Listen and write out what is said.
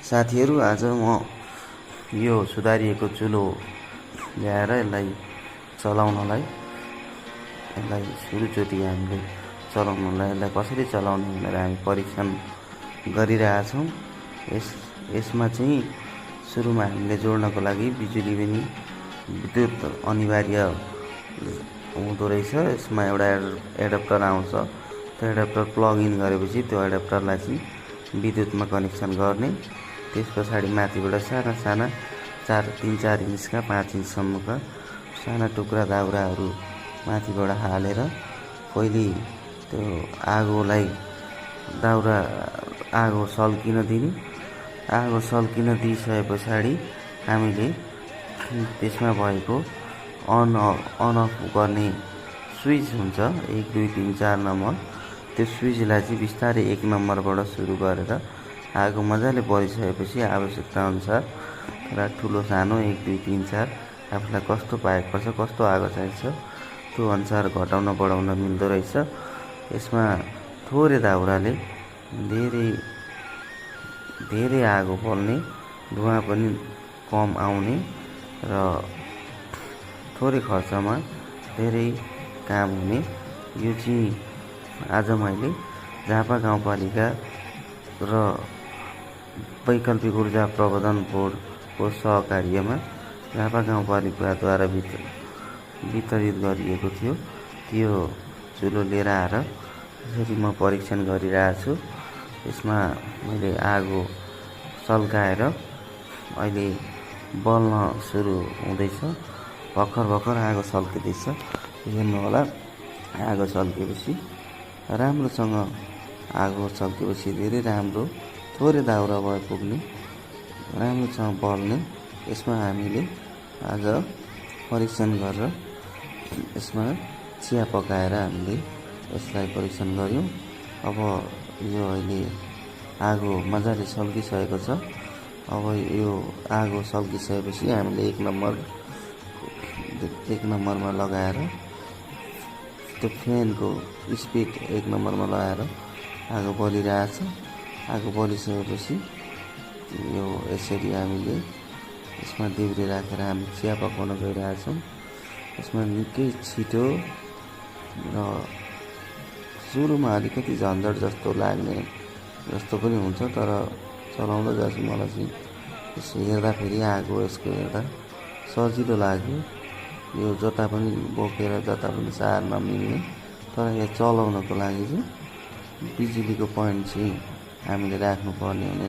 साथीहरू, आज म यो सुधारिएको चुलो ल्याएर यसलाई सुरुचोटि हामीले चलाउनलाई यसलाई कसरी चलाउने भनेर हामी परीक्षण गरिरहेछौँ। यसमा चाहिँ सुरुमा हामीले जोड्नको लागि विद्युत अनिवार्य हुँदो रहेछ। यसमा एउटा एडाप्टर आउँछ। त्यो एडाप्टर प्लग इन गरेपछि त्यो एडाप्टरलाई चाहिँ विद्युतमा कनेक्सन गर्ने। त्यस पछाडि माथिबाट साना 3-4 इन्चका 5 इन्चसम्मका साना टुक्रा दाउराहरू माथिबाट हालेर पहिले त्यो आगो सल्किन दिने। आगो सल्किन दिइसके पछाडि हामीले त्यसमा भएको अन अफ गर्ने स्विच हुन्छ 1 2 3 4 नम्बर। त्यो स्विचलाई चाहिँ बिस्तारै 1 नम्बरबाट सुरु गरेर आगो मजाले बलिसकेपछि आवश्यकता अनुसार र ठुलो सानो 1 2 3 4 आफूलाई कस्तो पाएको पर्छ, कस्तो आगो चाहिन्छ त्यो अनुसार घटाउन बढाउन मिल्दो रहेछ। यसमा थोरै दाउराले धेरै आगो बल्ने, धुवाँ पनि कम आउने र थोरै खर्चमा धेरै काम हुने। यो चाहिँ आज मैले झापा गाउँपालिका र वैकल्पिक ऊर्जा प्रबन्धन बोर्डको सहकार्यमा झापा गाउँपालिकाद्वारा वितरित गरिएको थियो। त्यो चुलो लिएर आएर यसरी म परीक्षण गरिरहेको छु। यसमा मैले आगो सल्काएर अहिले बल्न सुरु हुँदैछ। भर्खर आगो सल्किँदैछ। हेर्नु होला, आगो सल्केपछि राम्रोसँग धेरै राम्रो, थोरै दाउरा भए पुग्ने, राम्रोसँग बल्ने। यसमा हामीले आज परीक्षण गरेर यसमा चिया पकाएर हामीले यसलाई परीक्षण गऱ्यौँ। अब यो अहिले आगो मजाले सल्किसकेको छ। अब यो आगो सल्किसकेपछि हामीले 1 नम्बरमा लगाएर त्यो फ्यानको स्पिड 1 नम्बरमा लगाएर आगो बलिरहेछ। आगो बलिसकेपछि यो यसरी हामीले यसमा देब्रे राखेर हामी चिया पकाउन गइरहेछौँ। यसमा निकै छिटो र सुरुमा अलिकति झन्झट जस्तो लाग्ने जस्तो पनि हुन्छ, तर चलाउँदा जति मलाई चाहिँ यसो हेर्दाखेरि यसको हेर्दा सजिलो लाग्यो। यो जता पनि बोकेर जता पनि सार्न मिल्ने। तर यो चलाउनको लागि चाहिँ बिजुलीको पोइन्ट चाहिँ हामीले राख्नुपर्ने हुने।